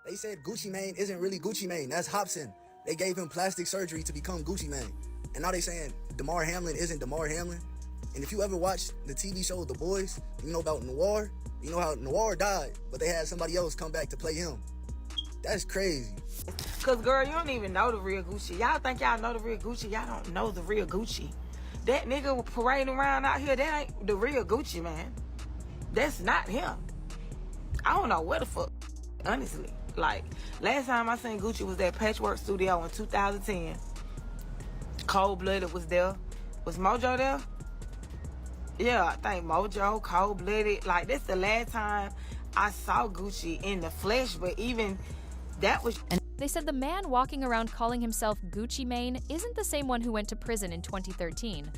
They said Gucci Mane isn't really Gucci Mane. That's Hobson. They gave him plastic surgery to become Gucci Mane. And now they saying Damar Hamlin isn't Damar Hamlin. And if you ever watched the TV show The Boys, you know about Noir. You know how Noir died, but they had somebody else come back to play him. That's crazy. Cause girl, you don't even know the real Gucci. Y'all think y'all know the real Gucci. Y'all don't know the real Gucci. That nigga parading around out here, that ain't the real Gucci, man. That's not him. I don't know where the fuck, honestly. Like, last time I seen Gucci was at Patchwork Studio in 2010. Cold Blooded was there. Was Mojo there? Yeah, I think Mojo, Cold Blooded. Like, that's the last time I saw Gucci in the flesh, but even that was... They said the man walking around calling himself Gucci Mane isn't the same one who went to prison in 2013.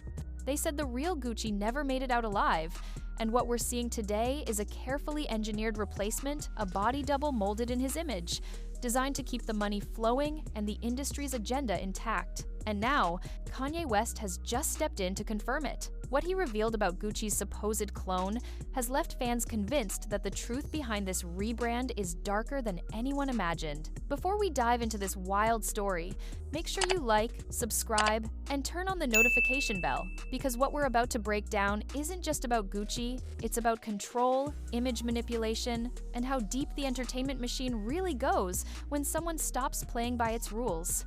They said the real Gucci never made it out alive, and what we're seeing today is a carefully engineered replacement, a body double molded in his image, designed to keep the money flowing and the industry's agenda intact. And now, Kanye West has just stepped in to confirm it. What he revealed about Gucci's supposed clone has left fans convinced that the truth behind this rebrand is darker than anyone imagined. Before we dive into this wild story, make sure you like, subscribe, and turn on the notification bell, because what we're about to break down isn't just about Gucci, it's about control, image manipulation, and how deep the entertainment machine really goes when someone stops playing by its rules.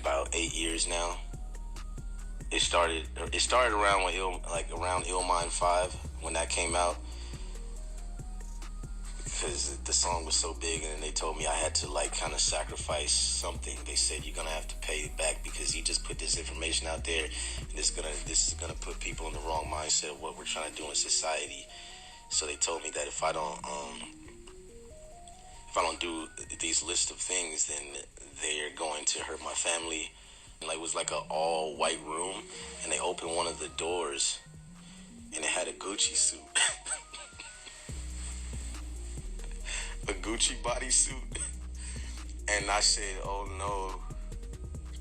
About 8 years now. It started around when around Illmind 5 when that came out, because the song was so big, and they told me I had to kind of sacrifice something. They said you're gonna have to pay it back because you just put this information out there, and this is gonna put people in the wrong mindset of what we're trying to do in society. So they told me that if I don't do these list of things, then they're going to hurt my family. It was like an all-white room, and they opened one of the doors, and it had a Gucci suit. A Gucci bodysuit. And I said, oh no,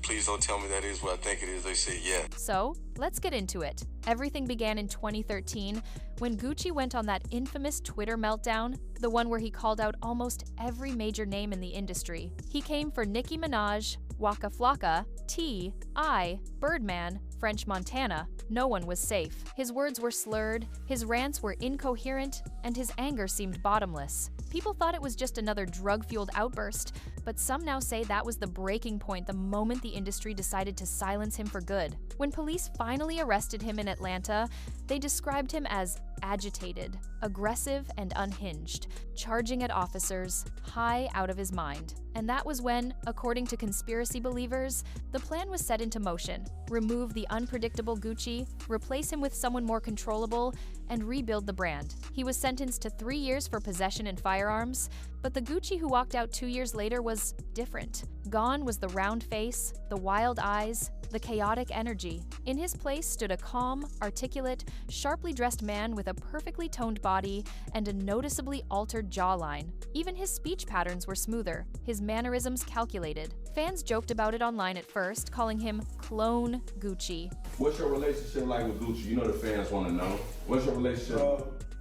please don't tell me that is what I think it is. They said, yeah. So, let's get into it. Everything began in 2013 when Gucci went on that infamous Twitter meltdown, the one where he called out almost every major name in the industry. He came for Nicki Minaj, Waka Flocka, T.I., Birdman, French Montana. No one was safe. His words were slurred, his rants were incoherent, and his anger seemed bottomless. People thought it was just another drug-fueled outburst, but some now say that was the breaking point the moment the industry decided to silence him for good. When police finally arrested him in Atlanta, they described him as agitated, aggressive, and unhinged, charging at officers, high out of his mind. And that was when, according to conspiracy believers, the plan was set into motion. Remove the unpredictable Gucci, replace him with someone more controllable, and rebuild the brand. He was sentenced to 3 years for possession and firearms, but the Gucci who walked out 2 years later was different. Gone was the round face, the wild eyes, the chaotic energy. In his place stood a calm, articulate, sharply dressed man with a perfectly toned body and a noticeably altered jawline. Even his speech patterns were smoother, his mannerisms calculated. Fans joked about it online at first, calling him Clone Gucci. What's your relationship like with Gucci? You know the fans want to know. What's your relationship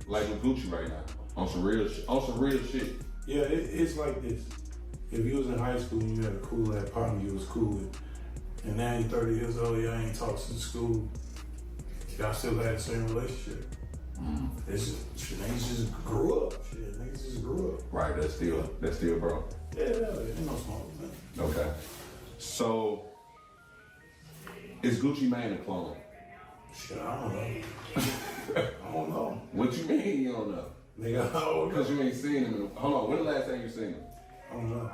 like with Gucci right now? On some real shit. Yeah, it's like this. If you was in high school and you had a cool ass partner you was cool with, and now you're 30 years old, y'all ain't talked since school, y'all still had the same relationship. It's just, niggas just grew up. Niggas just grew up. Right, that's still bro. Yeah, ain't no small thing. Okay. So, is Gucci Mane a clone? Shit, I don't know. I don't know. What you mean you don't know? Nigga, I don't know. Because you ain't seen him. Hold on, when the last time you seen him? I don't know.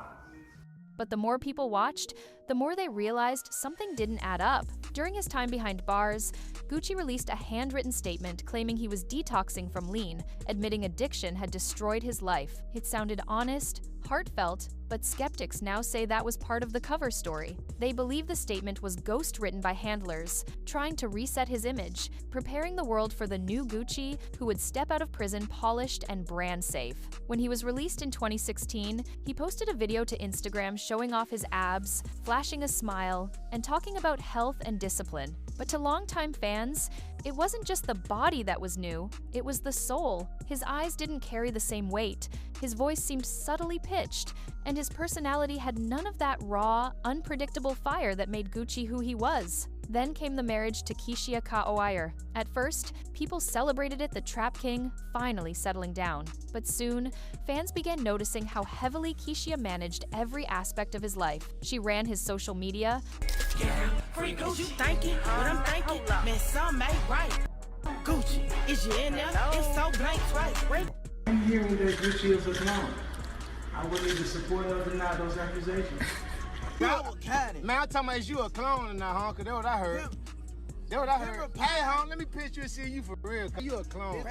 But the more people watched, the more they realized something didn't add up. During his time behind bars, Gucci released a handwritten statement claiming he was detoxing from lean, admitting addiction had destroyed his life. It sounded honest, heartfelt, but skeptics now say that was part of the cover story. They believe the statement was ghost-written by handlers, trying to reset his image, preparing the world for the new Gucci who would step out of prison polished and brand safe. When he was released in 2016, he posted a video to Instagram showing off his abs, flashing a smile, and talking about health and discipline. But to longtime fans, it wasn't just the body that was new, it was the soul. His eyes didn't carry the same weight, his voice seemed subtly pitched, and his personality had none of that raw, unpredictable fire that made Gucci who he was. Then came the marriage to Keshia Ka'oir. At first, people celebrated it, the Trap King finally settling down. But soon, fans began noticing how heavily Keshia managed every aspect of his life. She ran his social media. Yeah, free Gucci. You thinking what I'm thinking? Man, some ain't right. Gucci, is you in there? It's so blank, right? I'm hearing that Gucci is a clown. I wouldn't even support or deny those accusations. Man, I'm talking about is you a clone or not, huh? Cause that's what I heard. That's what I heard. Hey, hon, let me pitch you and see you for real. Cause you a clone.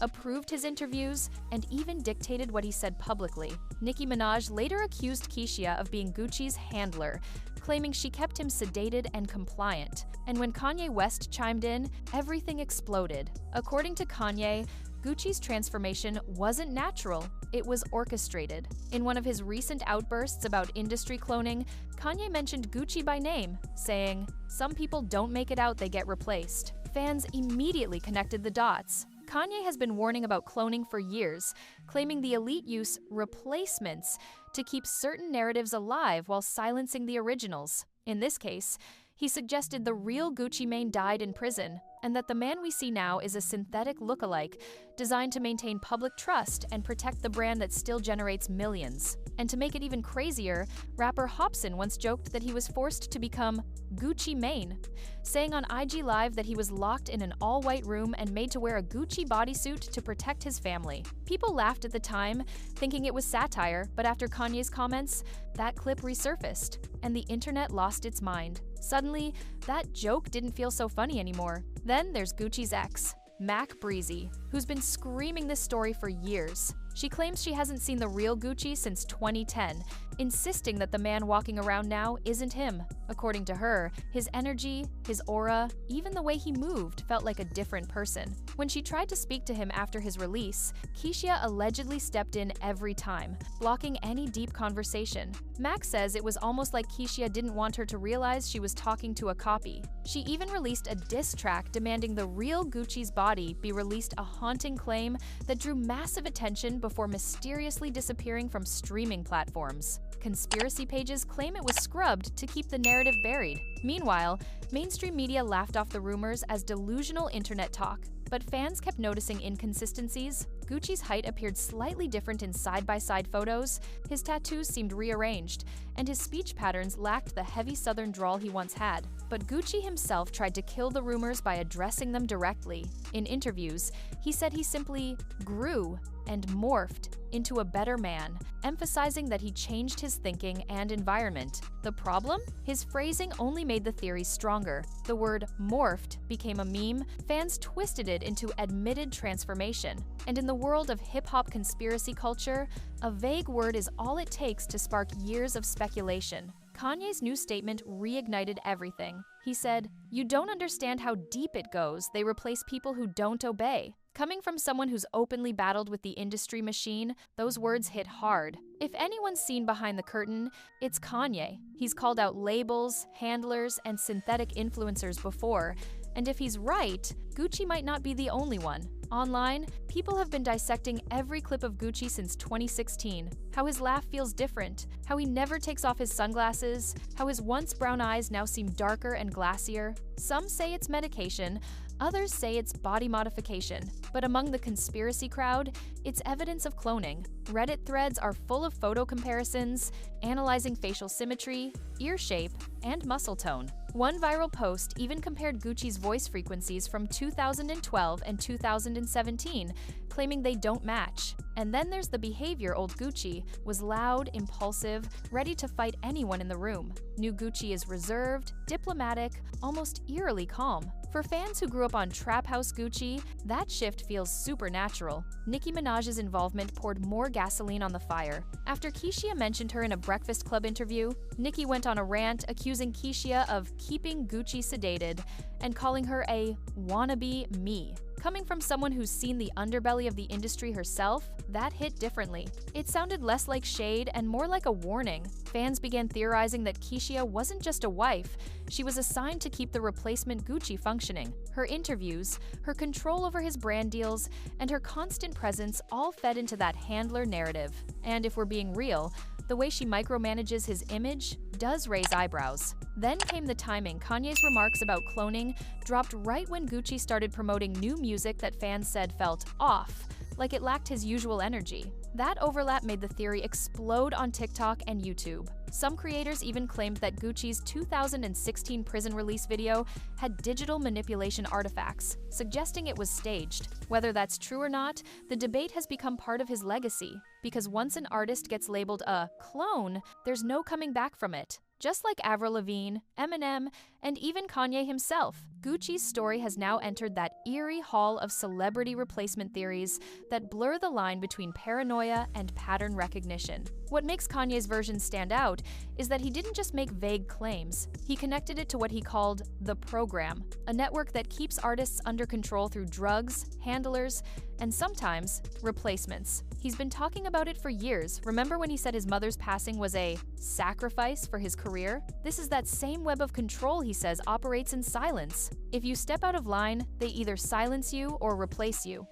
Approved his interviews, and even dictated what he said publicly. Nicki Minaj later accused Keshia of being Gucci's handler, claiming she kept him sedated and compliant. And when Kanye West chimed in, everything exploded. According to Kanye, Gucci's transformation wasn't natural, it was orchestrated. In one of his recent outbursts about industry cloning, Kanye mentioned Gucci by name, saying, "Some people don't make it out, they get replaced." Fans immediately connected the dots. Kanye has been warning about cloning for years, claiming the elite use replacements to keep certain narratives alive while silencing the originals. In this case, he suggested the real Gucci Mane died in prison, and that the man we see now is a synthetic lookalike designed to maintain public trust and protect the brand that still generates millions. And to make it even crazier, rapper Hopsin once joked that he was forced to become Gucci Mane, saying on IG Live that he was locked in an all-white room and made to wear a Gucci bodysuit to protect his family. People laughed at the time, thinking it was satire, but after Kanye's comments, that clip resurfaced, and the internet lost its mind. Suddenly, that joke didn't feel so funny anymore. Then there's Gucci's ex, Mac Breezy, who's been screaming this story for years. She claims she hasn't seen the real Gucci since 2010, insisting that the man walking around now isn't him. According to her, his energy, his aura, even the way he moved felt like a different person. When she tried to speak to him after his release, Keshia allegedly stepped in every time, blocking any deep conversation. Mac says it was almost like Keshia didn't want her to realize she was talking to a copy. She even released a diss track demanding the real Gucci's body be released, a haunting claim that drew massive attention before mysteriously disappearing from streaming platforms. Conspiracy pages claim it was scrubbed to keep the narrative buried. Meanwhile, mainstream media laughed off the rumors as delusional internet talk, but fans kept noticing inconsistencies. Gucci's height appeared slightly different in side-by-side photos, his tattoos seemed rearranged, and his speech patterns lacked the heavy southern drawl he once had. But Gucci himself tried to kill the rumors by addressing them directly. In interviews, he said he simply grew and morphed into a better man, emphasizing that he changed his thinking and environment. The problem? His phrasing only made the theory stronger. The word morphed became a meme, fans twisted it into admitted transformation. And in the world of hip-hop conspiracy culture, a vague word is all it takes to spark years of speculation. Kanye's new statement reignited everything. He said, "You don't understand how deep it goes. They replace people who don't obey." Coming from someone who's openly battled with the industry machine, those words hit hard. If anyone's seen behind the curtain, it's Kanye. He's called out labels, handlers, and synthetic influencers before, and if he's right, Gucci might not be the only one. Online, people have been dissecting every clip of Gucci since 2016. How his laugh feels different, how he never takes off his sunglasses, how his once brown eyes now seem darker and glassier. Some say it's medication, others say it's body modification. But among the conspiracy crowd, it's evidence of cloning. Reddit threads are full of photo comparisons, analyzing facial symmetry, ear shape, and muscle tone. One viral post even compared Gucci's voice frequencies from 2012 and 2017, claiming they don't match. And then there's the behavior. Old Gucci was loud, impulsive, ready to fight anyone in the room. New Gucci is reserved, diplomatic, almost eerily calm. For fans who grew up on Trap House Gucci, that shift feels supernatural. Nicki Minaj's involvement poured more gasoline on the fire. After Keshia mentioned her in a Breakfast Club interview, Nicki went on a rant accusing Keshia of keeping Gucci sedated and calling her a wannabe me. Coming from someone who's seen the underbelly of the industry herself, that hit differently. It sounded less like shade and more like a warning. Fans began theorizing that Keisha wasn't just a wife, she was assigned to keep the replacement Gucci functioning. Her interviews, her control over his brand deals, and her constant presence all fed into that handler narrative. And if we're being real, the way she micromanages his image does raise eyebrows. Then came the timing. Kanye's remarks about cloning dropped right when Gucci started promoting new music that fans said felt off, like it lacked his usual energy. That overlap made the theory explode on TikTok and YouTube. Some creators even claimed that Gucci's 2016 prison release video had digital manipulation artifacts, suggesting it was staged. Whether that's true or not, the debate has become part of his legacy, because once an artist gets labeled a clone, there's no coming back from it. Just like Avril Lavigne, Eminem, and even Kanye himself, Gucci's story has now entered that eerie hall of celebrity replacement theories that blur the line between paranoia and pattern recognition. What makes Kanye's version stand out is that he didn't just make vague claims. He connected it to what he called the program, a network that keeps artists under control through drugs, handlers, and sometimes replacements. He's been talking about it for years. Remember when he said his mother's passing was a sacrifice for his career? This is that same web of control he says operates in silence. If you step out of line, they either silence you or replace you.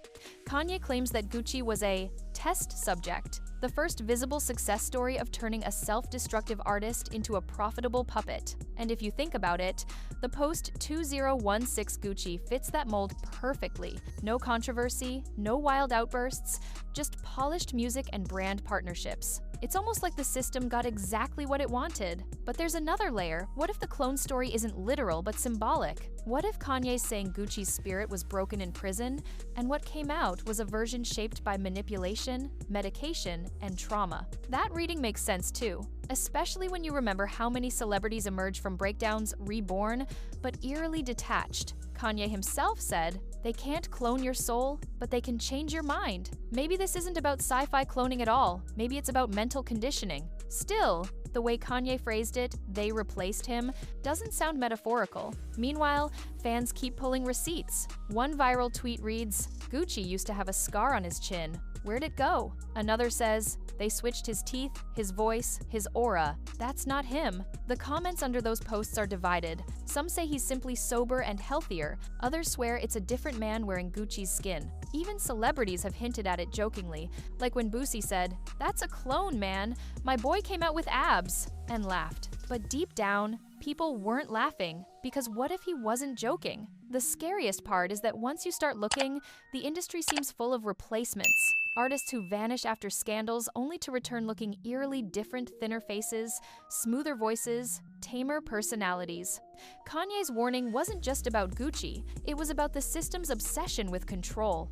Kanye claims that Gucci was a test subject, the first visible success story of turning a self-destructive artist into a profitable puppet. And if you think about it, the post-2016 Gucci fits that mold perfectly. No controversy, no wild outbursts, just polished music and brand partnerships. It's almost like the system got exactly what it wanted. But there's another layer. What if the clone story isn't literal but symbolic? What if Kanye's saying Gucci's spirit was broken in prison, and what came out was a version shaped by manipulation, medication, and trauma? That reading makes sense too, especially when you remember how many celebrities emerge from breakdowns reborn, but eerily detached. Kanye himself said, "They can't clone your soul, but they can change your mind." Maybe this isn't about sci-fi cloning at all. Maybe it's about mental conditioning. Still, the way Kanye phrased it, "they replaced him," doesn't sound metaphorical. Meanwhile, fans keep pulling receipts. One viral tweet reads, "Gucci used to have a scar on his chin. Where'd it go?" Another says, "They switched his teeth, his voice, his aura. That's not him." The comments under those posts are divided. Some say he's simply sober and healthier. Others swear it's a different man wearing Gucci's skin. Even celebrities have hinted at it jokingly, like when Boosie said, "That's a clone, man. My boy came out with abs," and laughed. But deep down, people weren't laughing, because what if he wasn't joking? The scariest part is that once you start looking, the industry seems full of replacements. Artists who vanish after scandals only to return looking eerily different, thinner faces, smoother voices, tamer personalities. Kanye's warning wasn't just about Gucci, it was about the system's obsession with control.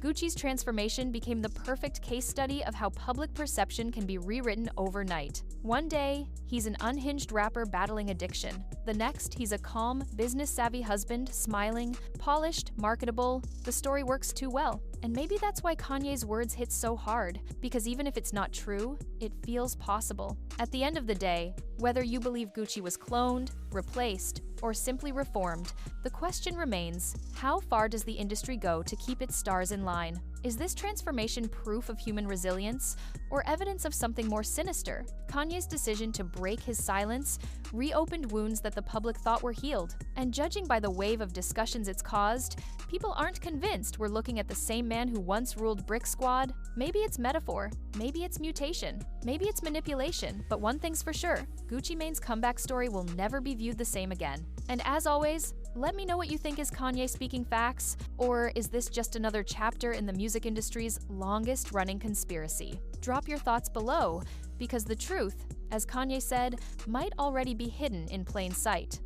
Gucci's transformation became the perfect case study of how public perception can be rewritten overnight. One day, he's an unhinged rapper battling addiction. The next, he's a calm, business-savvy husband, smiling, polished, marketable. The story works too well. And maybe that's why Kanye's words hit so hard, because even if it's not true, it feels possible. At the end of the day, whether you believe Gucci was cloned, replaced, or simply reformed, the question remains, how far does the industry go to keep its stars in line? Is this transformation proof of human resilience, or evidence of something more sinister? Kanye's decision to break his silence reopened wounds that the public thought were healed. And judging by the wave of discussions it's caused, people aren't convinced we're looking at the same man who once ruled Brick Squad. Maybe it's metaphor, maybe it's mutation, maybe it's manipulation, but one thing's for sure, Gucci Mane's comeback story will never be viewed the same again. And as always, let me know what you think. Is Kanye speaking facts, or is this just another chapter in the music industry's longest-running conspiracy? Drop your thoughts below, because the truth, as Kanye said, might already be hidden in plain sight.